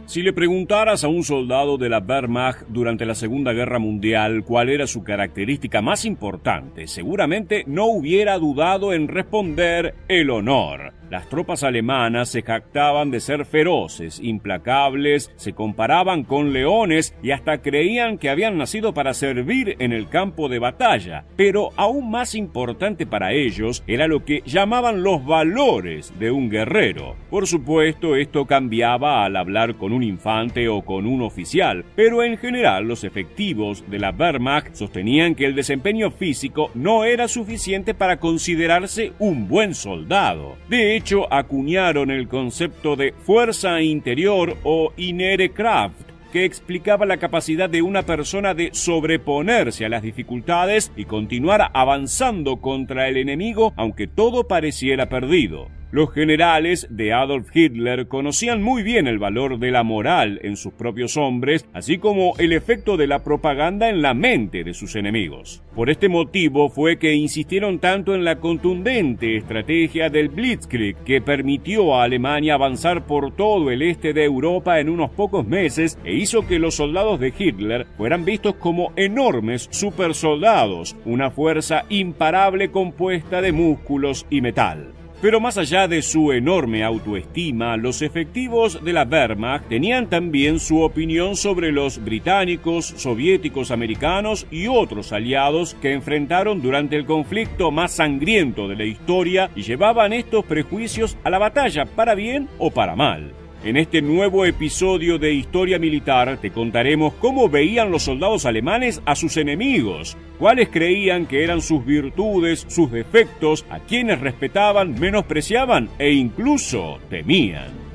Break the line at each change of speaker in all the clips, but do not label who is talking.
Si le preguntaras a un soldado de la Wehrmacht durante la Segunda Guerra Mundial cuál era su característica más importante, seguramente no hubiera dudado en responder el honor. Las tropas alemanas se jactaban de ser feroces, implacables, se comparaban con leones y hasta creían que habían nacido para servir en el campo de batalla. Pero aún más importante para ellos era lo que llamaban los valores de un guerrero. Por supuesto, esto cambiaba al hablar con un infante o con un oficial, pero en general los efectivos de la Wehrmacht sostenían que el desempeño físico no era suficiente para considerarse un buen soldado. De hecho, acuñaron el concepto de fuerza interior o innere Kraft, que explicaba la capacidad de una persona de sobreponerse a las dificultades y continuar avanzando contra el enemigo aunque todo pareciera perdido. Los generales de Adolf Hitler conocían muy bien el valor de la moral en sus propios hombres, así como el efecto de la propaganda en la mente de sus enemigos. Por este motivo fue que insistieron tanto en la contundente estrategia del Blitzkrieg, que permitió a Alemania avanzar por todo el este de Europa en unos pocos meses e hizo que los soldados de Hitler fueran vistos como enormes supersoldados, una fuerza imparable compuesta de músculos y metal. Pero más allá de su enorme autoestima, los efectivos de la Wehrmacht tenían también su opinión sobre los británicos, soviéticos, americanos y otros aliados que enfrentaron durante el conflicto más sangriento de la historia y llevaban estos prejuicios a la batalla, para bien o para mal. En este nuevo episodio de Historia Militar te contaremos cómo veían los soldados alemanes a sus enemigos, cuáles creían que eran sus virtudes, sus defectos, a quienes respetaban, menospreciaban e incluso temían.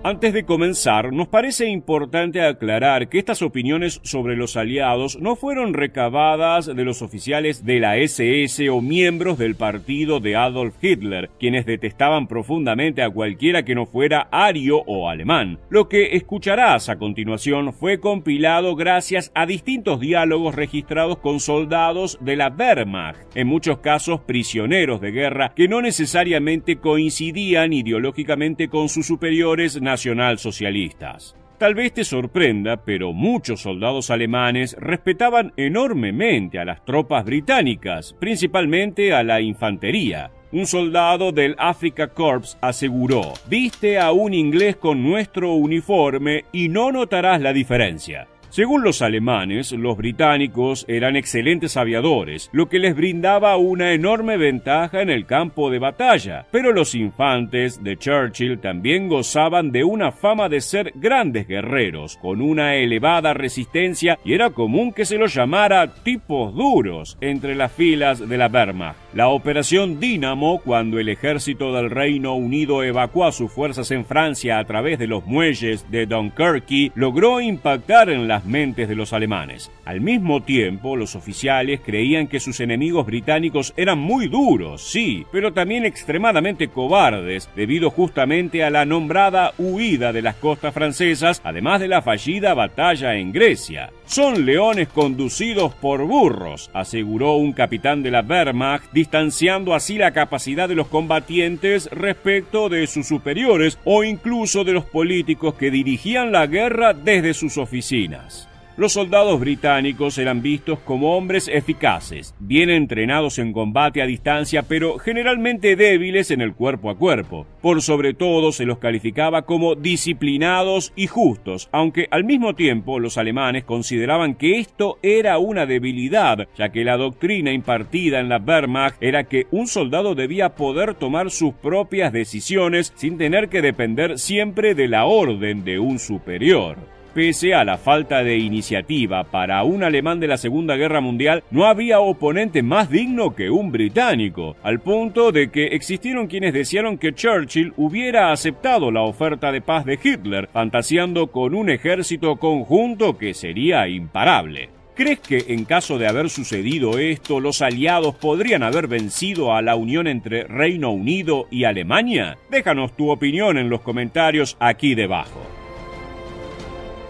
Antes de comenzar, nos parece importante aclarar que estas opiniones sobre los aliados no fueron recabadas de los oficiales de la SS o miembros del partido de Adolf Hitler, quienes detestaban profundamente a cualquiera que no fuera ario o alemán. Lo que escucharás a continuación fue compilado gracias a distintos diálogos registrados con soldados de la Wehrmacht, en muchos casos prisioneros de guerra que no necesariamente coincidían ideológicamente con sus superiores nacionalsocialistas. Tal vez te sorprenda, pero muchos soldados alemanes respetaban enormemente a las tropas británicas, principalmente a la infantería. Un soldado del Afrika Korps aseguró: «Viste a un inglés con nuestro uniforme y no notarás la diferencia». Según los alemanes, los británicos eran excelentes aviadores, lo que les brindaba una enorme ventaja en el campo de batalla, pero los infantes de Churchill también gozaban de una fama de ser grandes guerreros, con una elevada resistencia, y era común que se los llamara tipos duros entre las filas de la Wehrmacht. La operación Dínamo, cuando el ejército del Reino Unido evacuó a sus fuerzas en Francia a través de los muelles de Dunkerque, logró impactar en las mentes de los alemanes. Al mismo tiempo, los oficiales creían que sus enemigos británicos eran muy duros, sí, pero también extremadamente cobardes, debido justamente a la nombrada huida de las costas francesas, además de la fallida batalla en Grecia. «Son leones conducidos por burros», aseguró un capitán de la Wehrmacht, distanciando así la capacidad de los combatientes respecto de sus superiores o incluso de los políticos que dirigían la guerra desde sus oficinas. Los soldados británicos eran vistos como hombres eficaces, bien entrenados en combate a distancia, pero generalmente débiles en el cuerpo a cuerpo. Por sobre todo se los calificaba como disciplinados y justos, aunque al mismo tiempo los alemanes consideraban que esto era una debilidad, ya que la doctrina impartida en la Wehrmacht era que un soldado debía poder tomar sus propias decisiones sin tener que depender siempre de la orden de un superior. Pese a la falta de iniciativa para un alemán de la Segunda Guerra Mundial, no había oponente más digno que un británico, al punto de que existieron quienes desearon que Churchill hubiera aceptado la oferta de paz de Hitler, fantaseando con un ejército conjunto que sería imparable. ¿Crees que en caso de haber sucedido esto, los aliados podrían haber vencido a la unión entre Reino Unido y Alemania? Déjanos tu opinión en los comentarios aquí debajo.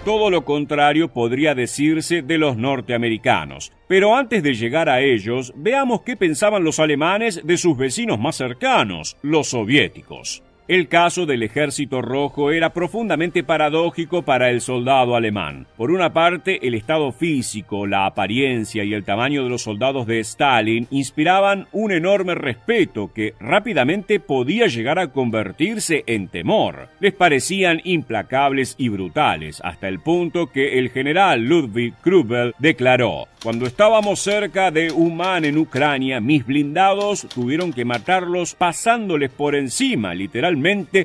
Todo lo contrario podría decirse de los norteamericanos. Pero antes de llegar a ellos, veamos qué pensaban los alemanes de sus vecinos más cercanos, los soviéticos. El caso del Ejército Rojo era profundamente paradójico para el soldado alemán. Por una parte, el estado físico, la apariencia y el tamaño de los soldados de Stalin inspiraban un enorme respeto que rápidamente podía llegar a convertirse en temor. Les parecían implacables y brutales, hasta el punto que el general Ludwig Krubel declaró: «Cuando estábamos cerca de Uman en Ucrania, mis blindados tuvieron que matarlos pasándoles por encima, literalmente,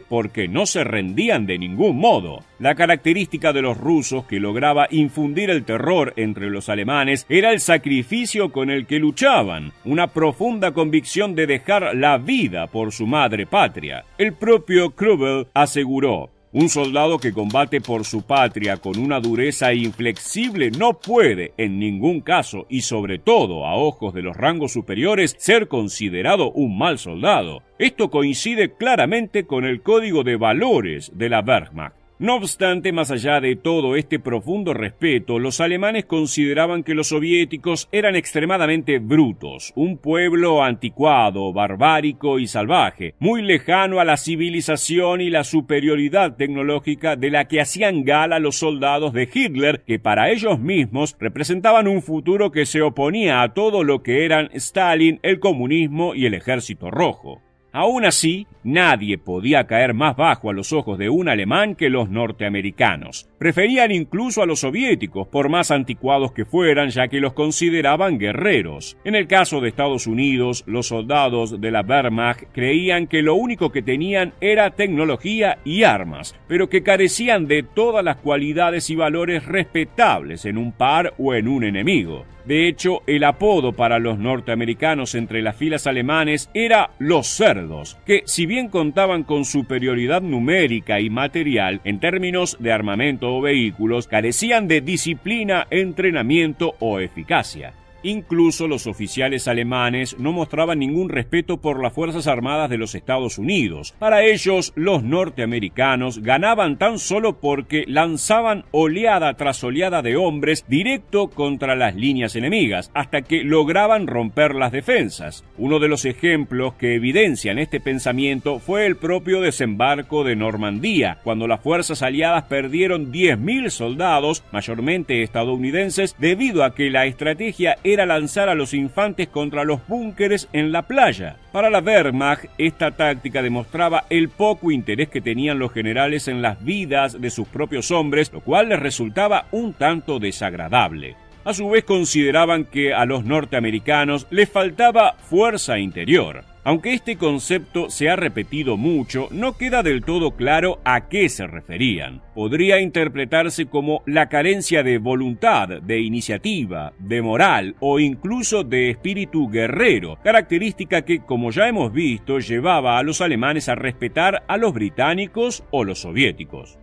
porque no se rendían de ningún modo». La característica de los rusos que lograba infundir el terror entre los alemanes era el sacrificio con el que luchaban, una profunda convicción de dejar la vida por su madre patria. El propio Krubel aseguró: «Un soldado que combate por su patria con una dureza inflexible no puede, en ningún caso, y sobre todo a ojos de los rangos superiores, ser considerado un mal soldado». Esto coincide claramente con el código de valores de la Wehrmacht. No obstante, más allá de todo este profundo respeto, los alemanes consideraban que los soviéticos eran extremadamente brutos, un pueblo anticuado, barbárico y salvaje, muy lejano a la civilización y la superioridad tecnológica de la que hacían gala los soldados de Hitler, que para ellos mismos representaban un futuro que se oponía a todo lo que eran Stalin, el comunismo y el Ejército Rojo. Aún así, nadie podía caer más bajo a los ojos de un alemán que los norteamericanos. Preferían incluso a los soviéticos, por más anticuados que fueran, ya que los consideraban guerreros. En el caso de Estados Unidos, los soldados de la Wehrmacht creían que lo único que tenían era tecnología y armas, pero que carecían de todas las cualidades y valores respetables en un par o en un enemigo. De hecho, el apodo para los norteamericanos entre las filas alemanes era los cerdos, que si bien contaban con superioridad numérica y material en términos de armamento o vehículos, carecían de disciplina, entrenamiento o eficacia. Incluso los oficiales alemanes no mostraban ningún respeto por las Fuerzas Armadas de los Estados Unidos. Para ellos, los norteamericanos ganaban tan solo porque lanzaban oleada tras oleada de hombres directo contra las líneas enemigas, hasta que lograban romper las defensas. Uno de los ejemplos que evidencian este pensamiento fue el propio desembarco de Normandía, cuando las fuerzas aliadas perdieron 10.000 soldados, mayormente estadounidenses, debido a que la estrategia era lanzar a los infantes contra los búnkeres en la playa. Para la Wehrmacht, esta táctica demostraba el poco interés que tenían los generales en las vidas de sus propios hombres, lo cual les resultaba un tanto desagradable. A su vez, consideraban que a los norteamericanos les faltaba fuerza interior. Aunque este concepto se ha repetido mucho, no queda del todo claro a qué se referían. Podría interpretarse como la carencia de voluntad, de iniciativa, de moral o incluso de espíritu guerrero, característica que, como ya hemos visto, llevaba a los alemanes a respetar a los británicos o los soviéticos.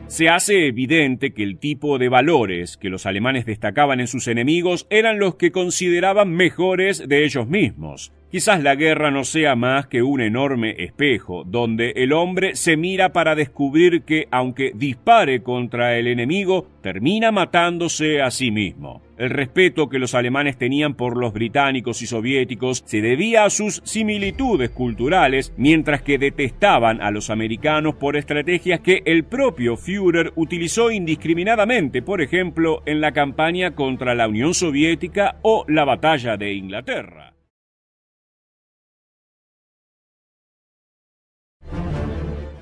Se hace evidente que el tipo de valores que los alemanes destacaban en sus enemigos eran los que consideraban mejores de ellos mismos. Quizás la guerra no sea más que un enorme espejo, donde el hombre se mira para descubrir que, aunque dispare contra el enemigo, termina matándose a sí mismo. El respeto que los alemanes tenían por los británicos y soviéticos se debía a sus similitudes culturales, mientras que detestaban a los americanos por estrategias que el propio Führer utilizó indiscriminadamente, por ejemplo, en la campaña contra la Unión Soviética o la Batalla de Inglaterra.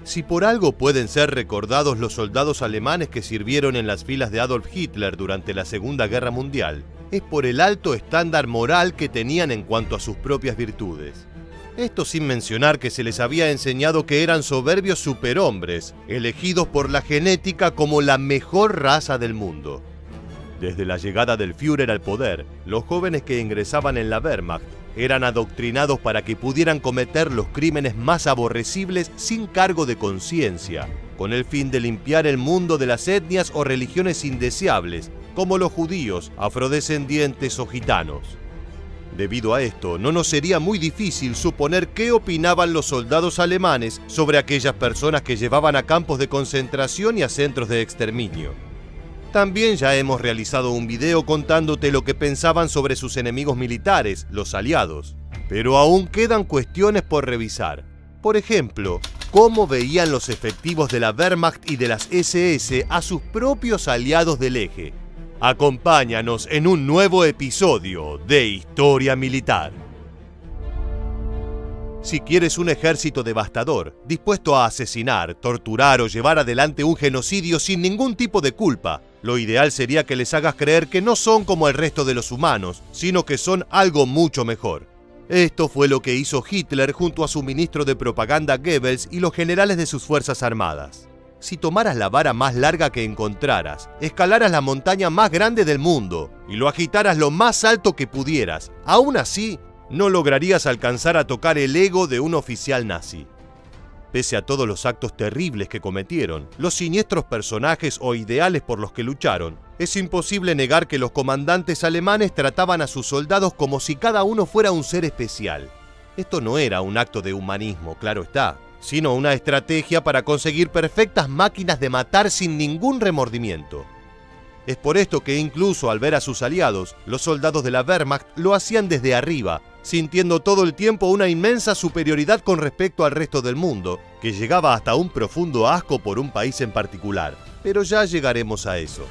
Si por algo pueden ser recordados los soldados alemanes que sirvieron en las filas de Adolf Hitler durante la Segunda Guerra Mundial, es por el alto estándar moral que tenían en cuanto a sus propias virtudes. Esto sin mencionar que se les había enseñado que eran soberbios superhombres, elegidos por la genética como la mejor raza del mundo. Desde la llegada del Führer al poder, los jóvenes que ingresaban en la Wehrmacht eran adoctrinados para que pudieran cometer los crímenes más aborrecibles sin cargo de conciencia, con el fin de limpiar el mundo de las etnias o religiones indeseables, como los judíos, afrodescendientes o gitanos. Debido a esto, no nos sería muy difícil suponer qué opinaban los soldados alemanes sobre aquellas personas que llevaban a campos de concentración y a centros de exterminio. También ya hemos realizado un video contándote lo que pensaban sobre sus enemigos militares, los aliados. Pero aún quedan cuestiones por revisar. Por ejemplo, cómo veían los efectivos de la Wehrmacht y de las SS a sus propios aliados del eje. Acompáñanos en un nuevo episodio de Historia Militar. Si quieres un ejército devastador, dispuesto a asesinar, torturar o llevar adelante un genocidio sin ningún tipo de culpa, lo ideal sería que les hagas creer que no son como el resto de los humanos, sino que son algo mucho mejor. Esto fue lo que hizo Hitler junto a su ministro de propaganda Goebbels y los generales de sus fuerzas armadas. Si tomaras la vara más larga que encontraras, escalaras la montaña más grande del mundo y lo agitaras lo más alto que pudieras, aún así, no lograrías alcanzar a tocar el ego de un oficial nazi. Pese a todos los actos terribles que cometieron, los siniestros personajes o ideales por los que lucharon, es imposible negar que los comandantes alemanes trataban a sus soldados como si cada uno fuera un ser especial. Esto no era un acto de humanismo, claro está, sino una estrategia para conseguir perfectas máquinas de matar sin ningún remordimiento. Es por esto que incluso al ver a sus aliados, los soldados de la Wehrmacht lo hacían desde arriba, sintiendo todo el tiempo una inmensa superioridad con respecto al resto del mundo, que llegaba hasta un profundo asco por un país en particular. Pero ya llegaremos a eso.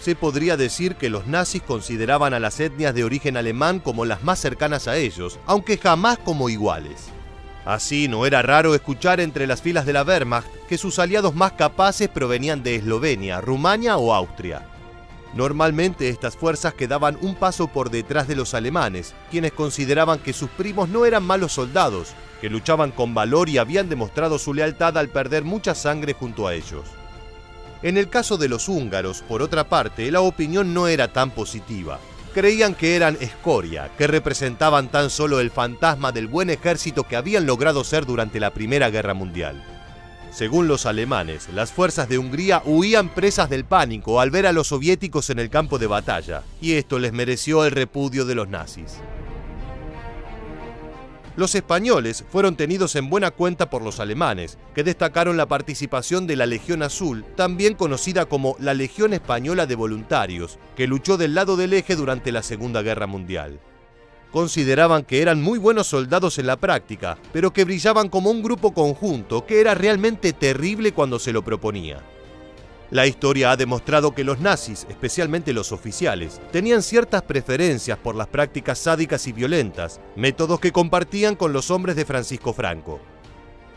Se podría decir que los nazis consideraban a las etnias de origen alemán como las más cercanas a ellos, aunque jamás como iguales. Así, no era raro escuchar entre las filas de la Wehrmacht que sus aliados más capaces provenían de Eslovenia, Rumania o Austria. Normalmente estas fuerzas quedaban un paso por detrás de los alemanes, quienes consideraban que sus primos no eran malos soldados, que luchaban con valor y habían demostrado su lealtad al perder mucha sangre junto a ellos. En el caso de los húngaros, por otra parte, la opinión no era tan positiva. Creían que eran escoria, que representaban tan solo el fantasma del buen ejército que habían logrado ser durante la Primera Guerra Mundial. Según los alemanes, las fuerzas de Hungría huían presas del pánico al ver a los soviéticos en el campo de batalla, y esto les mereció el repudio de los nazis. Los españoles fueron tenidos en buena cuenta por los alemanes, que destacaron la participación de la Legión Azul, también conocida como la Legión Española de Voluntarios, que luchó del lado del eje durante la Segunda Guerra Mundial. Consideraban que eran muy buenos soldados en la práctica, pero que brillaban como un grupo conjunto que era realmente terrible cuando se lo proponía. La historia ha demostrado que los nazis, especialmente los oficiales, tenían ciertas preferencias por las prácticas sádicas y violentas, métodos que compartían con los hombres de Francisco Franco.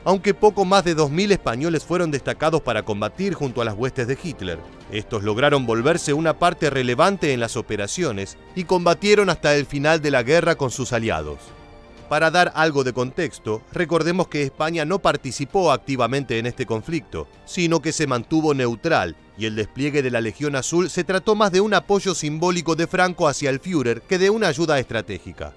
Aunque poco más de 2000 españoles fueron destacados para combatir junto a las huestes de Hitler, estos lograron volverse una parte relevante en las operaciones y combatieron hasta el final de la guerra con sus aliados. Para dar algo de contexto, recordemos que España no participó activamente en este conflicto, sino que se mantuvo neutral, y el despliegue de la Legión Azul se trató más de un apoyo simbólico de Franco hacia el Führer que de una ayuda estratégica.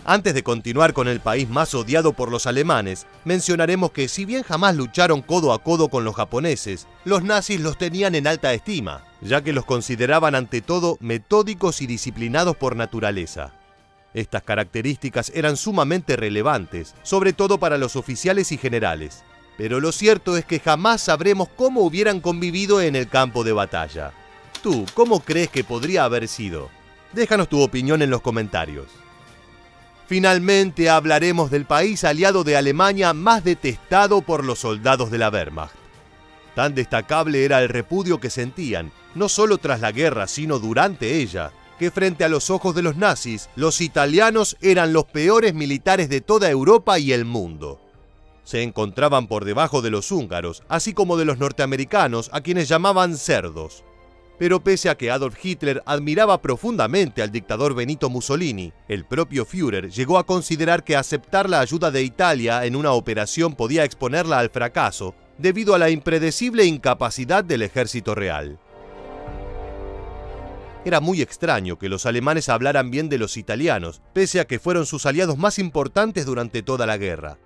Antes de continuar con el país más odiado por los alemanes, mencionaremos que si bien jamás lucharon codo a codo con los japoneses, los nazis los tenían en alta estima, ya que los consideraban ante todo metódicos y disciplinados por naturaleza. Estas características eran sumamente relevantes, sobre todo para los oficiales y generales. Pero lo cierto es que jamás sabremos cómo hubieran convivido en el campo de batalla. ¿Tú cómo crees que podría haber sido? Déjanos tu opinión en los comentarios. Finalmente hablaremos del país aliado de Alemania más detestado por los soldados de la Wehrmacht. Tan destacable era el repudio que sentían, no solo tras la guerra, sino durante ella, que frente a los ojos de los nazis, los italianos eran los peores militares de toda Europa y el mundo. Se encontraban por debajo de los húngaros, así como de los norteamericanos, a quienes llamaban cerdos. Pero pese a que Adolf Hitler admiraba profundamente al dictador Benito Mussolini, el propio Führer llegó a considerar que aceptar la ayuda de Italia en una operación podía exponerla al fracaso, debido a la impredecible incapacidad del ejército real. Era muy extraño que los alemanes hablaran bien de los italianos, pese a que fueron sus aliados más importantes durante toda la guerra.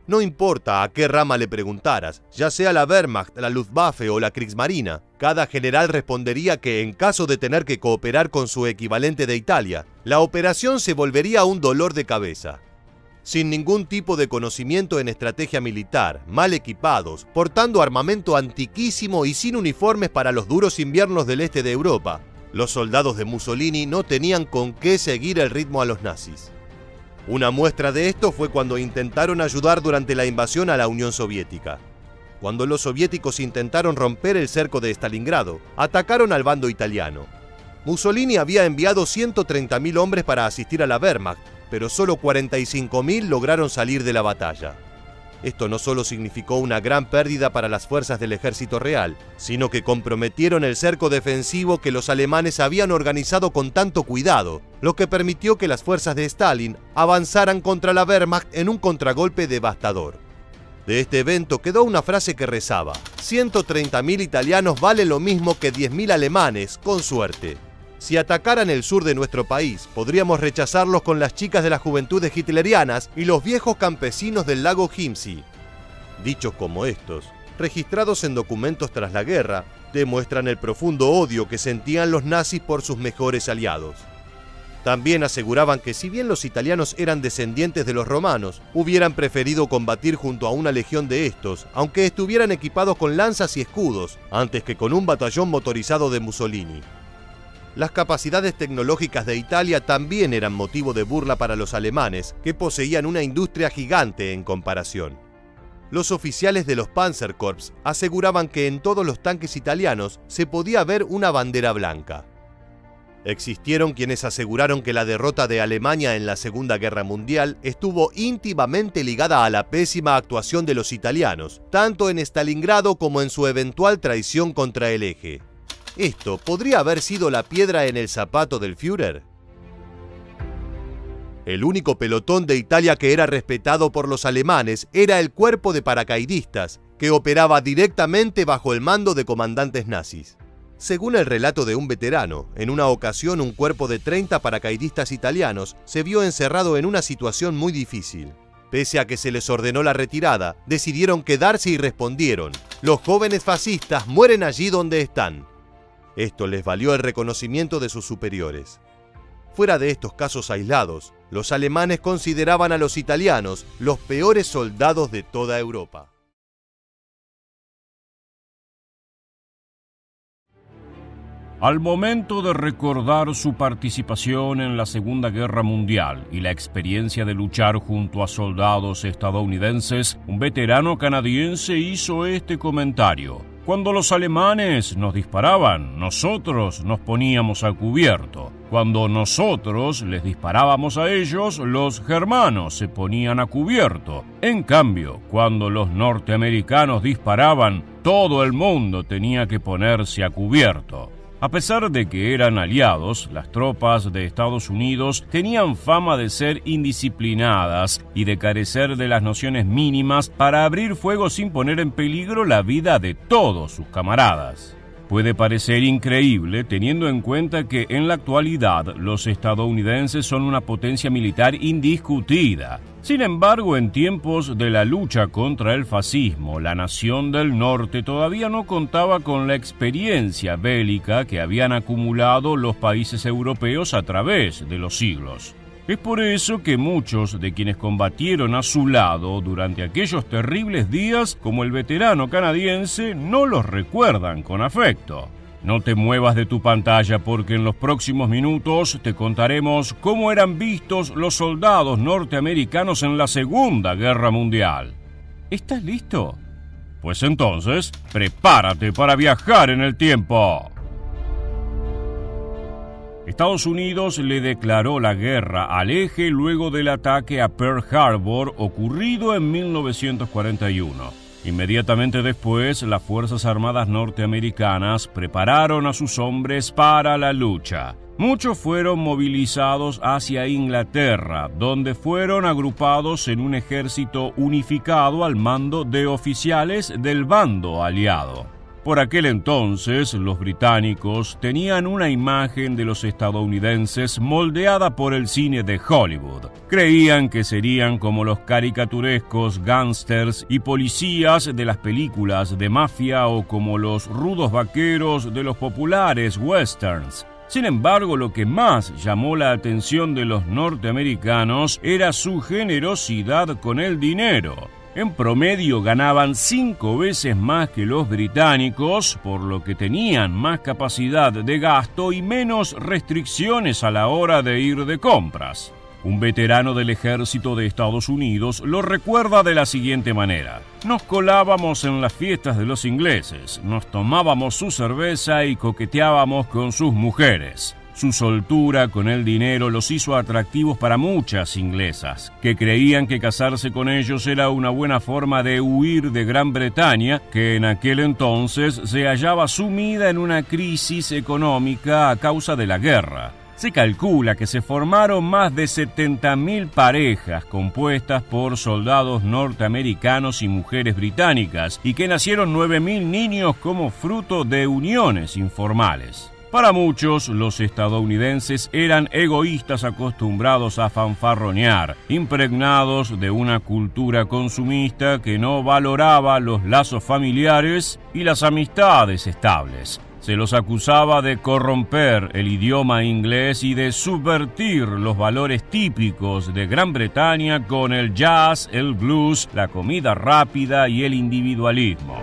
No importa a qué rama le preguntaras, ya sea la Wehrmacht, la Luftwaffe o la Kriegsmarine, cada general respondería que en caso de tener que cooperar con su equivalente de Italia, la operación se volvería un dolor de cabeza. Sin ningún tipo de conocimiento en estrategia militar, mal equipados, portando armamento antiquísimo y sin uniformes para los duros inviernos del este de Europa, los soldados de Mussolini no tenían con qué seguir el ritmo a los nazis. Una muestra de esto fue cuando intentaron ayudar durante la invasión a la Unión Soviética. Cuando los soviéticos intentaron romper el cerco de Stalingrado, atacaron al bando italiano. Mussolini había enviado 130.000 hombres para asistir a la Wehrmacht, pero solo 45.000 lograron salir de la batalla. Esto no solo significó una gran pérdida para las fuerzas del ejército real, sino que comprometieron el cerco defensivo que los alemanes habían organizado con tanto cuidado, lo que permitió que las fuerzas de Stalin avanzaran contra la Wehrmacht en un contragolpe devastador. De este evento quedó una frase que rezaba: 130.000 italianos vale lo mismo que 10.000 alemanes, con suerte. Si atacaran el sur de nuestro país, podríamos rechazarlos con las chicas de las juventudes hitlerianas y los viejos campesinos del lago Chiemsee. Dichos como estos, registrados en documentos tras la guerra, demuestran el profundo odio que sentían los nazis por sus mejores aliados. También aseguraban que si bien los italianos eran descendientes de los romanos, hubieran preferido combatir junto a una legión de estos, aunque estuvieran equipados con lanzas y escudos, antes que con un batallón motorizado de Mussolini. Las capacidades tecnológicas de Italia también eran motivo de burla para los alemanes, que poseían una industria gigante en comparación. Los oficiales de los Panzerkorps aseguraban que en todos los tanques italianos se podía ver una bandera blanca. Existieron quienes aseguraron que la derrota de Alemania en la Segunda Guerra Mundial estuvo íntimamente ligada a la pésima actuación de los italianos, tanto en Stalingrado como en su eventual traición contra el Eje. ¿Esto podría haber sido la piedra en el zapato del Führer? El único pelotón de Italia que era respetado por los alemanes era el cuerpo de paracaidistas, que operaba directamente bajo el mando de comandantes nazis. Según el relato de un veterano, en una ocasión un cuerpo de 30 paracaidistas italianos se vio encerrado en una situación muy difícil. Pese a que se les ordenó la retirada, decidieron quedarse y respondieron: «Los jóvenes fascistas mueren allí donde están». Esto les valió el reconocimiento de sus superiores. Fuera de estos casos aislados, los alemanes consideraban a los italianos los peores soldados de toda Europa.
Al momento de recordar su participación en la Segunda Guerra Mundial y la experiencia de luchar junto a soldados estadounidenses, un veterano canadiense hizo este comentario: «Cuando los alemanes nos disparaban, nosotros nos poníamos a cubierto. Cuando nosotros les disparábamos a ellos, los germanos se ponían a cubierto. En cambio, cuando los norteamericanos disparaban, todo el mundo tenía que ponerse a cubierto». A pesar de que eran aliados, las tropas de Estados Unidos tenían fama de ser indisciplinadas y de carecer de las nociones mínimas para abrir fuego sin poner en peligro la vida de todos sus camaradas. Puede parecer increíble teniendo en cuenta que en la actualidad los estadounidenses son una potencia militar indiscutida. Sin embargo, en tiempos de la lucha contra el fascismo, la nación del norte todavía no contaba con la experiencia bélica que habían acumulado los países europeos a través de los siglos. Es por eso que muchos de quienes combatieron a su lado durante aquellos terribles días, como el veterano canadiense, no los recuerdan con afecto. No te muevas de tu pantalla porque en los próximos minutos te contaremos cómo eran vistos los soldados norteamericanos en la Segunda Guerra Mundial. ¿Estás listo? Pues entonces, prepárate para viajar en el tiempo. Estados Unidos le declaró la guerra al Eje luego del ataque a Pearl Harbor ocurrido en 1941. Inmediatamente después, las Fuerzas Armadas norteamericanas prepararon a sus hombres para la lucha. Muchos fueron movilizados hacia Inglaterra, donde fueron agrupados en un ejército unificado al mando de oficiales del bando aliado. Por aquel entonces, los británicos tenían una imagen de los estadounidenses moldeada por el cine de Hollywood. Creían que serían como los caricaturescos gángsters y policías de las películas de mafia o como los rudos vaqueros de los populares westerns. Sin embargo, lo que más llamó la atención de los norteamericanos era su generosidad con el dinero. En promedio ganaban 5 veces más que los británicos, por lo que tenían más capacidad de gasto y menos restricciones a la hora de ir de compras. Un veterano del ejército de Estados Unidos lo recuerda de la siguiente manera: nos colábamos en las fiestas de los ingleses, nos tomábamos su cerveza y coqueteábamos con sus mujeres. Su soltura con el dinero los hizo atractivos para muchas inglesas, que creían que casarse con ellos era una buena forma de huir de Gran Bretaña, que en aquel entonces se hallaba sumida en una crisis económica a causa de la guerra. Se calcula que se formaron más de 70.000 parejas compuestas por soldados norteamericanos y mujeres británicas, y que nacieron 9.000 niños como fruto de uniones informales. Para muchos, los estadounidenses eran egoístas acostumbrados a fanfarronear, impregnados de una cultura consumista que no valoraba los lazos familiares y las amistades estables. Se los acusaba de corromper el idioma inglés y de subvertir los valores típicos de Gran Bretaña con el jazz, el blues, la comida rápida y el individualismo.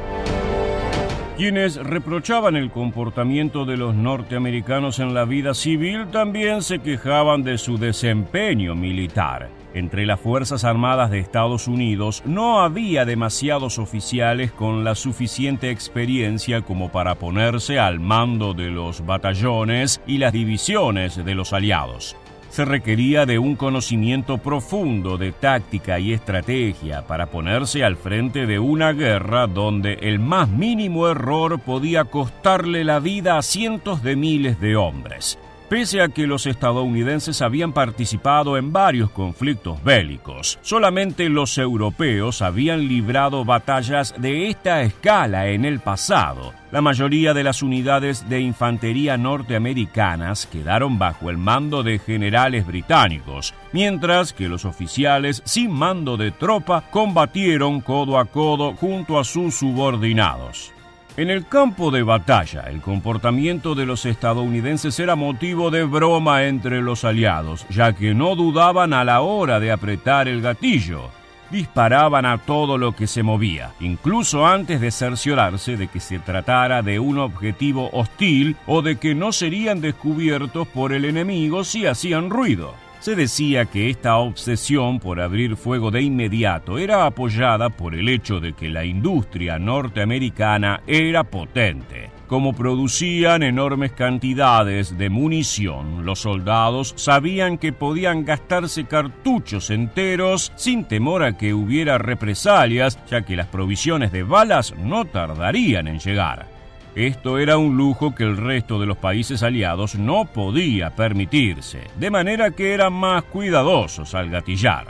Quienes reprochaban el comportamiento de los norteamericanos en la vida civil también se quejaban de su desempeño militar. Entre las Fuerzas Armadas de Estados Unidos no había demasiados oficiales con la suficiente experiencia como para ponerse al mando de los batallones y las divisiones de los aliados. Se requería de un conocimiento profundo de táctica y estrategia para ponerse al frente de una guerra donde el más mínimo error podía costarle la vida a cientos de miles de hombres. Pese a que los estadounidenses habían participado en varios conflictos bélicos, solamente los europeos habían librado batallas de esta escala en el pasado. La mayoría de las unidades de infantería norteamericanas quedaron bajo el mando de generales británicos, mientras que los oficiales sin mando de tropa combatieron codo a codo junto a sus subordinados. En el campo de batalla, el comportamiento de los estadounidenses era motivo de broma entre los aliados, ya que no dudaban a la hora de apretar el gatillo. Disparaban a todo lo que se movía, incluso antes de cerciorarse de que se tratara de un objetivo hostil o de que no serían descubiertos por el enemigo si hacían ruido. Se decía que esta obsesión por abrir fuego de inmediato era apoyada por el hecho de que la industria norteamericana era potente. Como producían enormes cantidades de munición, los soldados sabían que podían gastarse cartuchos enteros sin temor a que hubiera represalias, ya que las provisiones de balas no tardarían en llegar. Esto era un lujo que el resto de los países aliados no podía permitirse, de manera que eran más cuidadosos al gatillar.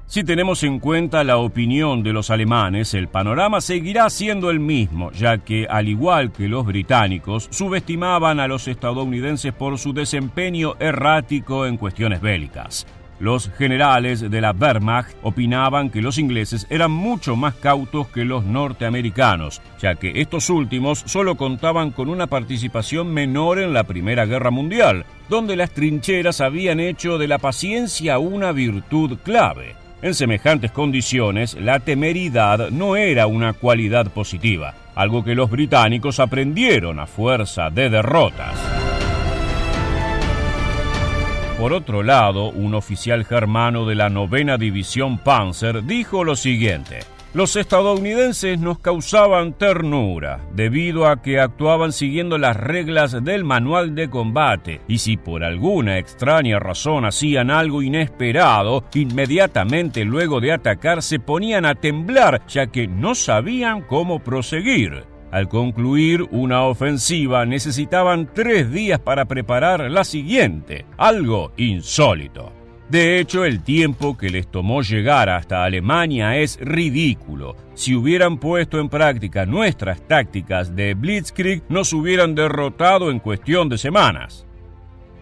Si tenemos en cuenta la opinión de los alemanes, el panorama seguirá siendo el mismo, ya que, al igual que los británicos, subestimaban a los estadounidenses por su desempeño errático en cuestiones bélicas. Los generales de la Wehrmacht opinaban que los ingleses eran mucho más cautos que los norteamericanos, ya que estos últimos solo contaban con una participación menor en la Primera Guerra Mundial, donde las trincheras habían hecho de la paciencia una virtud clave. En semejantes condiciones, la temeridad no era una cualidad positiva, algo que los británicos aprendieron a fuerza de derrotas. Por otro lado, un oficial germano de la 9ª División Panzer dijo lo siguiente: los estadounidenses nos causaban ternura, debido a que actuaban siguiendo las reglas del manual de combate, y si por alguna extraña razón hacían algo inesperado, inmediatamente luego de atacar se ponían a temblar, ya que no sabían cómo proseguir. Al concluir una ofensiva necesitaban 3 días para preparar la siguiente, algo insólito. De hecho, el tiempo que les tomó llegar hasta Alemania es ridículo. Si hubieran puesto en práctica nuestras tácticas de Blitzkrieg, nos hubieran derrotado en cuestión de semanas.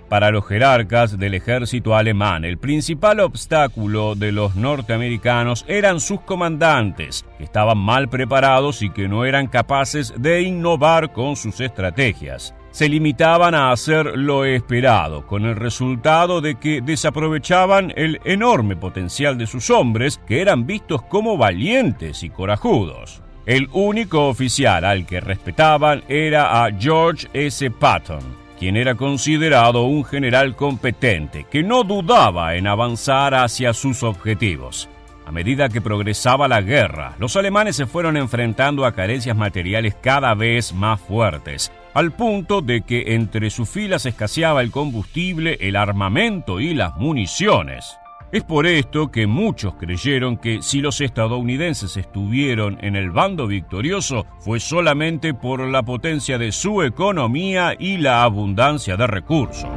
Para los jerarcas del ejército alemán, el principal obstáculo de los norteamericanos eran sus comandantes, que estaban mal preparados y que no eran capaces de innovar con sus estrategias. Se limitaban a hacer lo esperado, con el resultado de que desaprovechaban el enorme potencial de sus hombres, que eran vistos como valientes y corajudos. El único oficial al que respetaban era a George S. Patton, quien era considerado un general competente, que no dudaba en avanzar hacia sus objetivos. A medida que progresaba la guerra, los alemanes se fueron enfrentando a carencias materiales cada vez más fuertes, al punto de que entre sus filas escaseaba el combustible, el armamento y las municiones. Es por esto que muchos creyeron que si los estadounidenses estuvieron en el bando victorioso fue solamente por la potencia de su economía y la abundancia de recursos.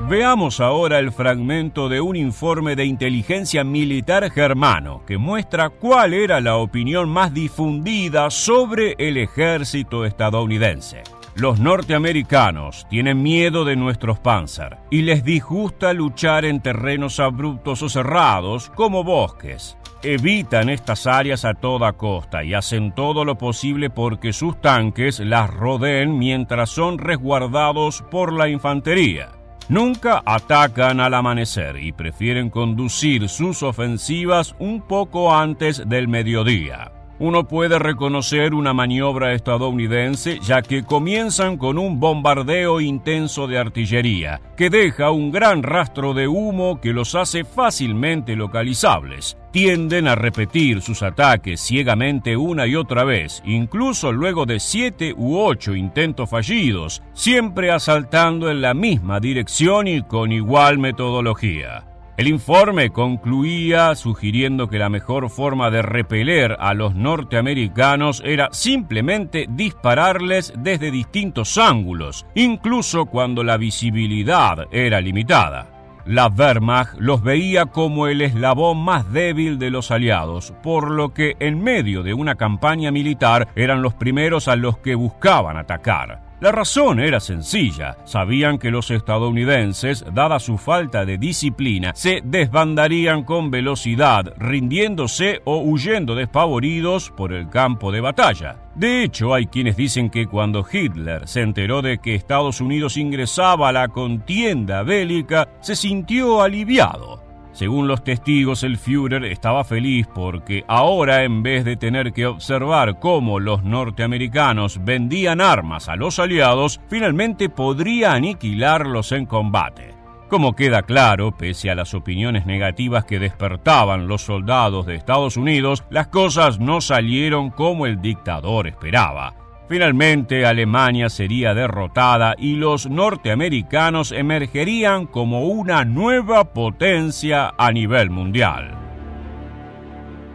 Veamos ahora el fragmento de un informe de inteligencia militar germano que muestra cuál era la opinión más difundida sobre el ejército estadounidense. Los norteamericanos tienen miedo de nuestros Panzer y les disgusta luchar en terrenos abruptos o cerrados como bosques. Evitan estas áreas a toda costa y hacen todo lo posible porque sus tanques las rodeen mientras son resguardados por la infantería. Nunca atacan al amanecer y prefieren conducir sus ofensivas un poco antes del mediodía. Uno puede reconocer una maniobra estadounidense ya que comienzan con un bombardeo intenso de artillería que deja un gran rastro de humo que los hace fácilmente localizables. Tienden a repetir sus ataques ciegamente una y otra vez, incluso luego de 7 u 8 intentos fallidos, siempre asaltando en la misma dirección y con igual metodología. El informe concluía sugiriendo que la mejor forma de repeler a los norteamericanos era simplemente dispararles desde distintos ángulos, incluso cuando la visibilidad era limitada. La Wehrmacht los veía como el eslabón más débil de los aliados, por lo que en medio de una campaña militar eran los primeros a los que buscaban atacar. La razón era sencilla, sabían que los estadounidenses, dada su falta de disciplina, se desbandarían con velocidad, rindiéndose o huyendo despavoridos por el campo de batalla. De hecho, hay quienes dicen que cuando Hitler se enteró de que Estados Unidos ingresaba a la contienda bélica, se sintió aliviado. Según los testigos, el Führer estaba feliz porque ahora, en vez de tener que observar cómo los norteamericanos vendían armas a los aliados, finalmente podría aniquilarlos en combate. Como queda claro, pese a las opiniones negativas que despertaban los soldados de Estados Unidos, las cosas no salieron como el dictador esperaba. Finalmente, Alemania sería derrotada y los norteamericanos emergerían como una nueva potencia a nivel mundial.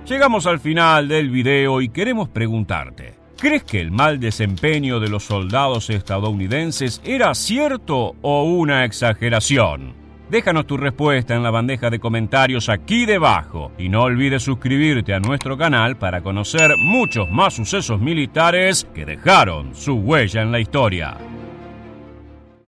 Llegamos al final del video y queremos preguntarte, ¿crees que el mal desempeño de los soldados estadounidenses era cierto o una exageración? Déjanos tu respuesta en la bandeja de comentarios aquí debajo y no olvides suscribirte a nuestro canal para conocer muchos más sucesos militares que dejaron su huella en la historia.